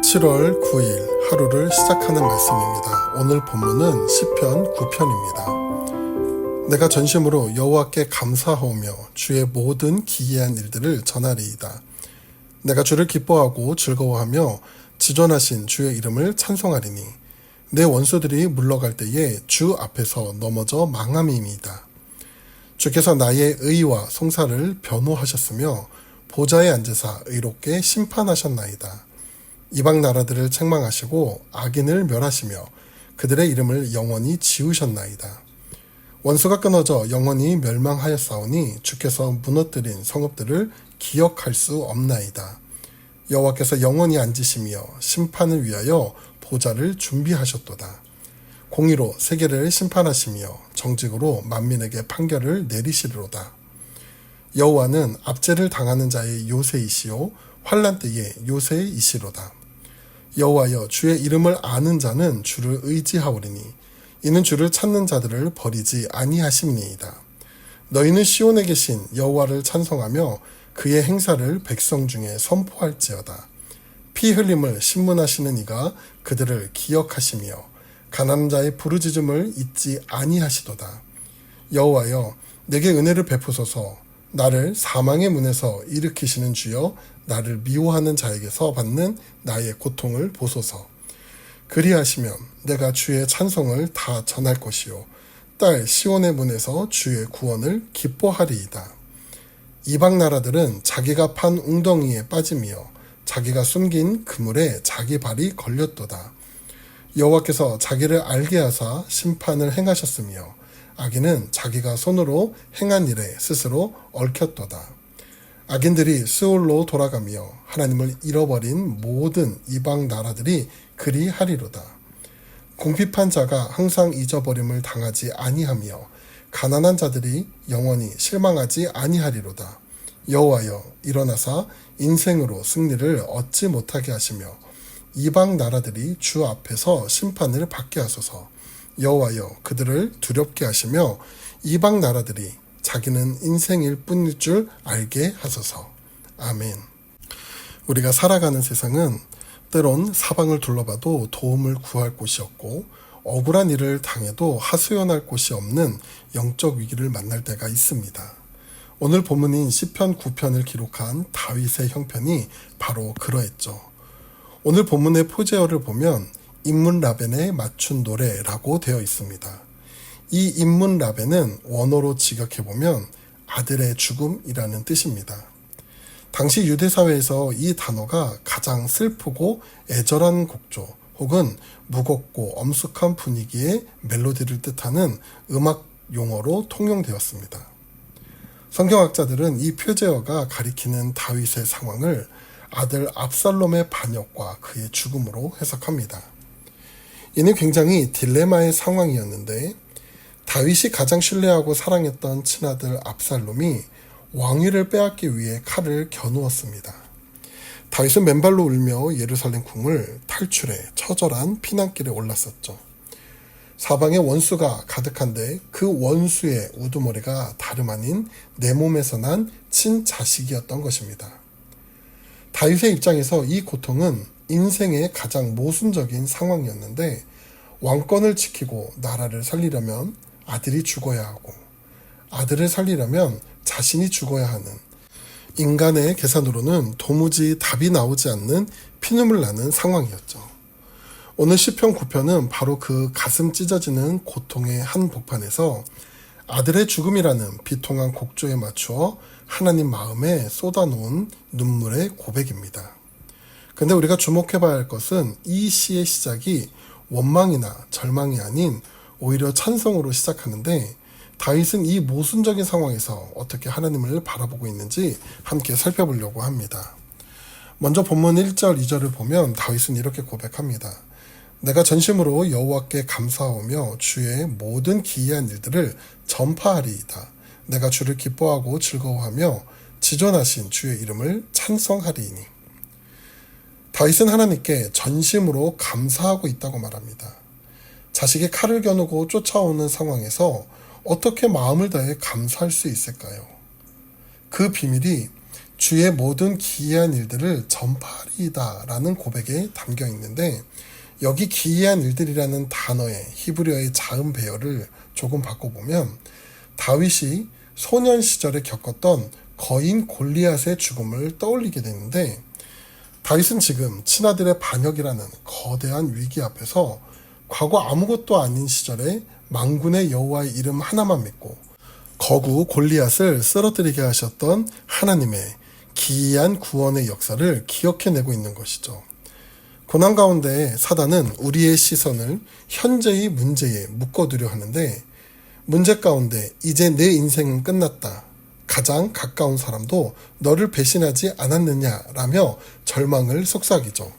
7월 9일 하루를 시작하는 말씀입니다. 오늘 본문은 시편 9편입니다. 내가 전심으로 여호와께 감사하오며 주의 모든 기이한 일들을 전하리이다. 내가 주를 기뻐하고 즐거워하며 지존하신 주의 이름을 찬송하리니 내 원수들이 물러갈 때에 주 앞에서 넘어져 망함이니이다. 주께서 나의 의와 송사를 변호하셨으며 보좌에 앉으사 의롭게 심판하셨나이다. 이방 나라들을 책망하시고 악인을 멸하시며 그들의 이름을 영원히 지우셨나이다. 원수가 끊어져 영원히 멸망하였사오니 주께서 무너뜨린 성읍들을 기억할 수 없나이다. 여호와께서 영원히 앉으시며 심판을 위하여 보좌를 준비하셨도다. 공의로 세계를 심판하시며 정직으로 만민에게 판결을 내리시리로다. 여호와는 압제를 당하는 자의 요새이시요 환난 때의 요새이시로다. 여호와여, 주의 이름을 아는 자는 주를 의지하오리니 이는 주를 찾는 자들을 버리지 아니하심이니이다. 너희는 시온에 계신 여호와를 찬송하며 그의 행사를 백성 중에 선포할지어다. 피 흘림을 신문하시는 이가 그들을 기억하시며 가난한 자의 부르짖음을 잊지 아니하시도다. 여호와여, 내게 은혜를 베푸소서. 나를 사망의 문에서 일으키시는 주여, 나를 미워하는 자에게서 받는 나의 고통을 보소서. 그리하시면 내가 주의 찬송을 다 전할 것이요 딸 시온의 문에서 주의 구원을 기뻐하리이다. 이방 나라들은 자기가 판 웅덩이에 빠지며 자기가 숨긴 그물에 자기 발이 걸렸도다. 여호와께서 자기를 알게 하사 심판을 행하셨으며 악인은 자기가 손으로 행한 일에 스스로 얽혔도다. 악인들이 스올로 돌아가며 하나님을 잃어버린 모든 이방 나라들이 그리하리로다. 궁핍한 자가 항상 잊어버림을 당하지 아니하며 가난한 자들이 영원히 실망하지 아니하리로다. 여호와여, 일어나사 인생으로 승리를 얻지 못하게 하시며 이방 나라들이 주 앞에서 심판을 받게 하소서. 여호와여, 그들을 두렵게 하시며 이방 나라들이 자기는 인생일 뿐일 줄 알게 하소서. 아멘. 우리가 살아가는 세상은 때론 사방을 둘러봐도 도움을 구할 곳이 없고 억울한 일을 당해도 하소연할 곳이 없는 영적 위기를 만날 때가 있습니다. 오늘 본문인 시편 9편을 기록한 다윗의 형편이 바로 그러했죠. 오늘 본문의 표제어를 보면 인문 라벤에 맞춘 노래라고 되어 있습니다. 이 인문 라벤은 원어로 직역해보면 아들의 죽음이라는 뜻입니다. 당시 유대사회에서 이 단어가 가장 슬프고 애절한 곡조 혹은 무겁고 엄숙한 분위기의 멜로디를 뜻하는 음악 용어로 통용되었습니다. 성경학자들은 이 표제어가 가리키는 다윗의 상황을 아들 압살롬의 반역과 그의 죽음으로 해석합니다. 이는 굉장히 딜레마의 상황이었는데 다윗이 가장 신뢰하고 사랑했던 친아들 압살롬이 왕위를 빼앗기 위해 칼을 겨누었습니다. 다윗은 맨발로 울며 예루살렘 궁을 탈출해 처절한 피난길에 올랐었죠. 사방에 원수가 가득한데 그 원수의 우두머리가 다름 아닌 내 몸에서 난 친자식이었던 것입니다. 다윗의 입장에서 이 고통은 인생의 가장 모순적인 상황이었는데 왕권을 지키고 나라를 살리려면 아들이 죽어야 하고 아들을 살리려면 자신이 죽어야 하는 인간의 계산으로는 도무지 답이 나오지 않는 피눈물 나는 상황이었죠. 오늘 시편 9편은 바로 그 가슴 찢어지는 고통의 한복판에서 아들의 죽음이라는 비통한 곡조에 맞추어 하나님 마음에 쏟아놓은 눈물의 고백입니다. 근데 우리가 주목해봐야 할 것은 이 시의 시작이 원망이나 절망이 아닌 오히려 찬송으로 시작하는데 다윗은 이 모순적인 상황에서 어떻게 하나님을 바라보고 있는지 함께 살펴보려고 합니다. 먼저 본문 1절, 2절을 보면 다윗은 이렇게 고백합니다. 내가 전심으로 여호와께 감사하오며 주의 모든 기이한 일들을 전파하리이다. 내가 주를 기뻐하고 즐거워하며 지존하신 주의 이름을 찬송하리이니. 다윗은 하나님께 전심으로 감사하고 있다고 말합니다. 자식이 칼을 겨누고 쫓아오는 상황에서 어떻게 마음을 다해 감사할 수 있을까요? 그 비밀이 주의 모든 기이한 일들을 전파하리이다 라는 고백에 담겨 있는데, 여기 기이한 일들이라는 단어의 히브리어의 자음 배열을 조금 바꿔보면 다윗이 소년 시절에 겪었던 거인 골리앗의 죽음을 떠올리게 되는데, 다윗은 지금 친아들의 반역이라는 거대한 위기 앞에서 과거 아무것도 아닌 시절에 만군의 여호와의 이름 하나만 믿고 거구 골리앗을 쓰러뜨리게 하셨던 하나님의 기이한 구원의 역사를 기억해내고 있는 것이죠. 고난 가운데 사단은 우리의 시선을 현재의 문제에 묶어두려 하는데, 문제 가운데 이제 내 인생은 끝났다, 가장 가까운 사람도 너를 배신하지 않았느냐라며 절망을 속삭이죠.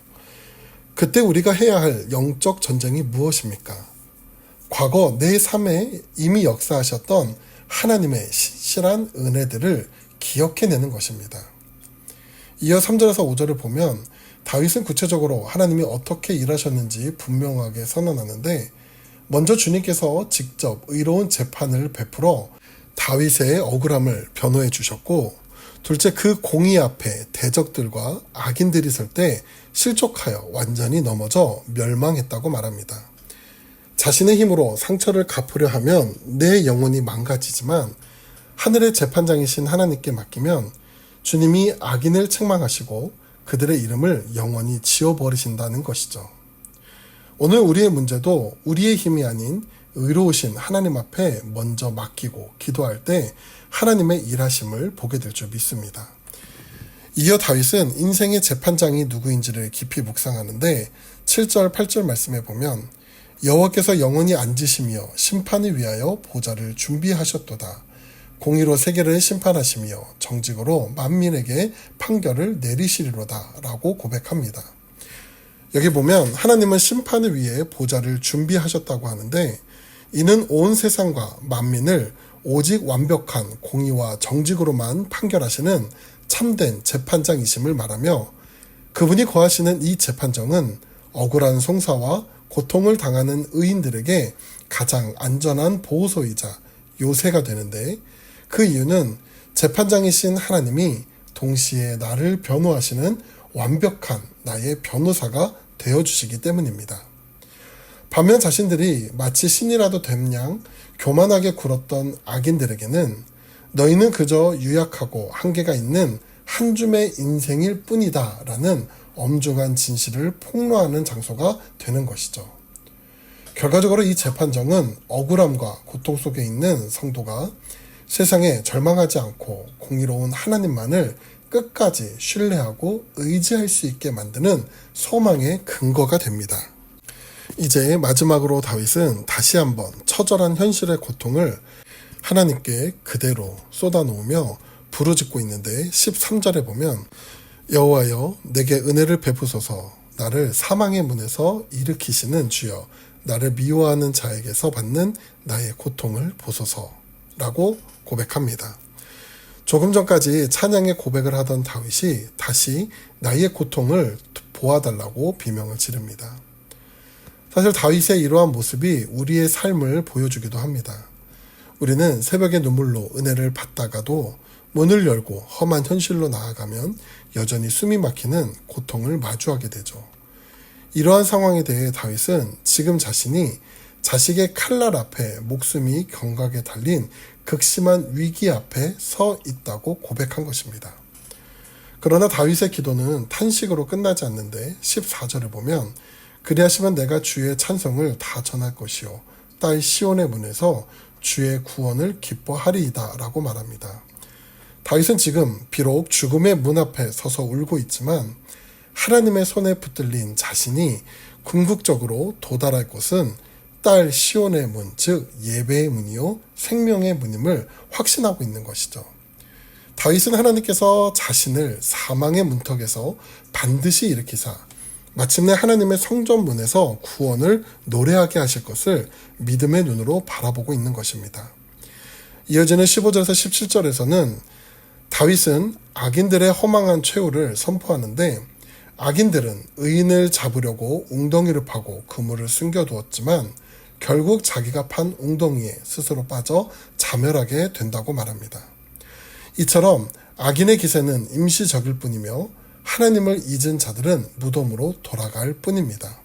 그때 우리가 해야 할 영적 전쟁이 무엇입니까? 과거 내 삶에 이미 역사하셨던 하나님의 신실한 은혜들을 기억해내는 것입니다. 이어 3절에서 5절을 보면 다윗은 구체적으로 하나님이 어떻게 일하셨는지 분명하게 선언하는데, 먼저 주님께서 직접 의로운 재판을 베풀어 다윗의 억울함을 변호해 주셨고, 둘째, 그 공의 앞에 대적들과 악인들이 설 때 실족하여 완전히 넘어져 멸망했다고 말합니다. 자신의 힘으로 상처를 갚으려 하면 내 영혼이 망가지지만 하늘의 재판장이신 하나님께 맡기면 주님이 악인을 책망하시고 그들의 이름을 영원히 지워버리신다는 것이죠. 오늘 우리의 문제도 우리의 힘이 아닌 의로우신 하나님 앞에 먼저 맡기고 기도할 때 하나님의 일하심을 보게 될 줄 믿습니다. 이어 다윗은 인생의 재판장이 누구인지를 깊이 묵상하는데 7절, 8절 말씀에 보면 여호와께서 영원히 앉으시며 심판을 위하여 보좌를 준비하셨도다. 공의로 세계를 심판하시며 정직으로 만민에게 판결을 내리시리로다 라고 고백합니다. 여기 보면 하나님은 심판을 위해 보좌를 준비하셨다고 하는데, 이는 온 세상과 만민을 오직 완벽한 공의와 정직으로만 판결하시는 참된 재판장이심을 말하며, 그분이 거하시는 이 재판정은 억울한 송사와 고통을 당하는 의인들에게 가장 안전한 보호소이자 요새가 되는데, 그 이유는 재판장이신 하나님이 동시에 나를 변호하시는 완벽한 나의 변호사가 되어주시기 때문입니다. 반면 자신들이 마치 신이라도 된 양 교만하게 굴었던 악인들에게는 너희는 그저 유약하고 한계가 있는 한 줌의 인생일 뿐이다 라는 엄중한 진실을 폭로하는 장소가 되는 것이죠. 결과적으로 이 재판정은 억울함과 고통 속에 있는 성도가 세상에 절망하지 않고 공의로운 하나님만을 끝까지 신뢰하고 의지할 수 있게 만드는 소망의 근거가 됩니다. 이제 마지막으로 다윗은 다시 한번 처절한 현실의 고통을 하나님께 그대로 쏟아놓으며 부르짖고 있는데 13절에 보면 여호와여 내게 은혜를 베푸소서, 나를 사망의 문에서 일으키시는 주여 나를 미워하는 자에게서 받는 나의 고통을 보소서 라고 고백합니다. 조금 전까지 찬양의 고백을 하던 다윗이 다시 나의 고통을 보아달라고 비명을 지릅니다. 사실 다윗의 이러한 모습이 우리의 삶을 보여주기도 합니다. 우리는 새벽의 눈물로 은혜를 받다가도 문을 열고 험한 현실로 나아가면 여전히 숨이 막히는 고통을 마주하게 되죠. 이러한 상황에 대해 다윗은 지금 자신이 자식의 칼날 앞에 목숨이 경각에 달린 극심한 위기 앞에 서 있다고 고백한 것입니다. 그러나 다윗의 기도는 탄식으로 끝나지 않는데 14절을 보면 그리하시면 내가 주의 찬송을 다 전할 것이요 딸 시온의 문에서 주의 구원을 기뻐하리이다 라고 말합니다. 다윗은 지금 비록 죽음의 문 앞에 서서 울고 있지만 하나님의 손에 붙들린 자신이 궁극적으로 도달할 곳은 딸 시온의 문, 즉 예배의 문이요 생명의 문임을 확신하고 있는 것이죠. 다윗은 하나님께서 자신을 사망의 문턱에서 반드시 일으키사 마침내 하나님의 성전 문에서 구원을 노래하게 하실 것을 믿음의 눈으로 바라보고 있는 것입니다. 이어지는 15절에서 17절에서는 다윗은 악인들의 허망한 최후를 선포하는데, 악인들은 의인을 잡으려고 웅덩이를 파고 그물을 숨겨두었지만 결국 자기가 판 웅덩이에 스스로 빠져 자멸하게 된다고 말합니다. 이처럼 악인의 기세는 임시적일 뿐이며 하나님을 잊은 자들은 무덤으로 돌아갈 뿐입니다.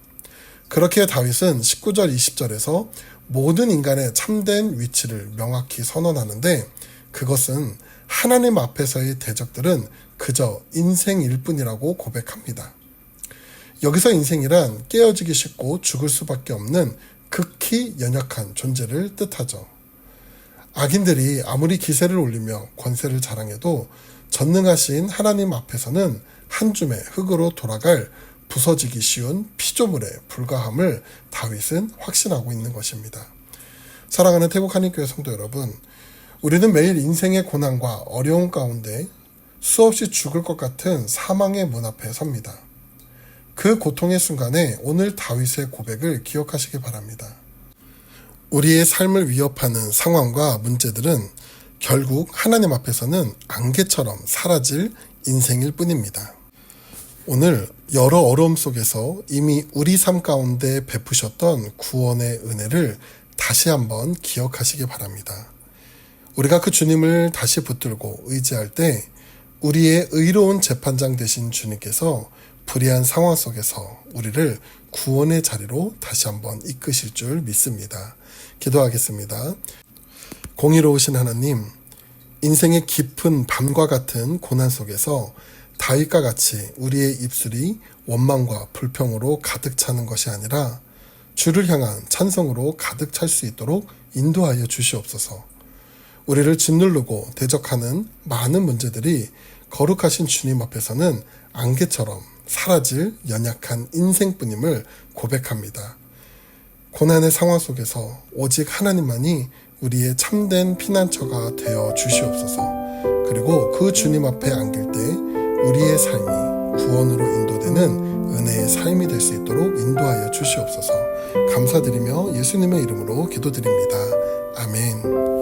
그렇게 다윗은 19절 20절에서 모든 인간의 참된 위치를 명확히 선언하는데 그것은 하나님 앞에서의 대적들은 그저 인생일 뿐이라고 고백합니다. 여기서 인생이란 깨어지기 쉽고 죽을 수밖에 없는 극히 연약한 존재를 뜻하죠. 악인들이 아무리 기세를 올리며 권세를 자랑해도 전능하신 하나님 앞에서는 한 줌의 흙으로 돌아갈 부서지기 쉬운 피조물에 불과함을 다윗은 확신하고 있는 것입니다. 사랑하는 태국 한인교회 성도 여러분, 우리는 매일 인생의 고난과 어려움 가운데 수없이 죽을 것 같은 사망의 문 앞에 섭니다. 그 고통의 순간에 오늘 다윗의 고백을 기억하시기 바랍니다. 우리의 삶을 위협하는 상황과 문제들은 결국 하나님 앞에서는 안개처럼 사라질 인생일 뿐입니다. 오늘 여러 어려움 속에서 이미 우리 삶 가운데 베푸셨던 구원의 은혜를 다시 한번 기억하시기 바랍니다. 우리가 그 주님을 다시 붙들고 의지할 때 우리의 의로운 재판장 되신 주님께서 불의한 상황 속에서 우리를 구원의 자리로 다시 한번 이끄실 줄 믿습니다. 기도하겠습니다. 공의로우신 하나님, 인생의 깊은 밤과 같은 고난 속에서 다윗과 같이 우리의 입술이 원망과 불평으로 가득 차는 것이 아니라 주를 향한 찬송으로 가득 찰 수 있도록 인도하여 주시옵소서. 우리를 짓누르고 대적하는 많은 문제들이 거룩하신 주님 앞에서는 안개처럼 사라질 연약한 인생뿐임을 고백합니다. 고난의 상황 속에서 오직 하나님만이 우리의 참된 피난처가 되어 주시옵소서. 그리고 그 주님 앞에 안길 때 우리의 삶이 구원으로 인도되는 은혜의 삶이 될 수 있도록 인도하여 주시옵소서. 감사드리며 예수님의 이름으로 기도드립니다. 아멘.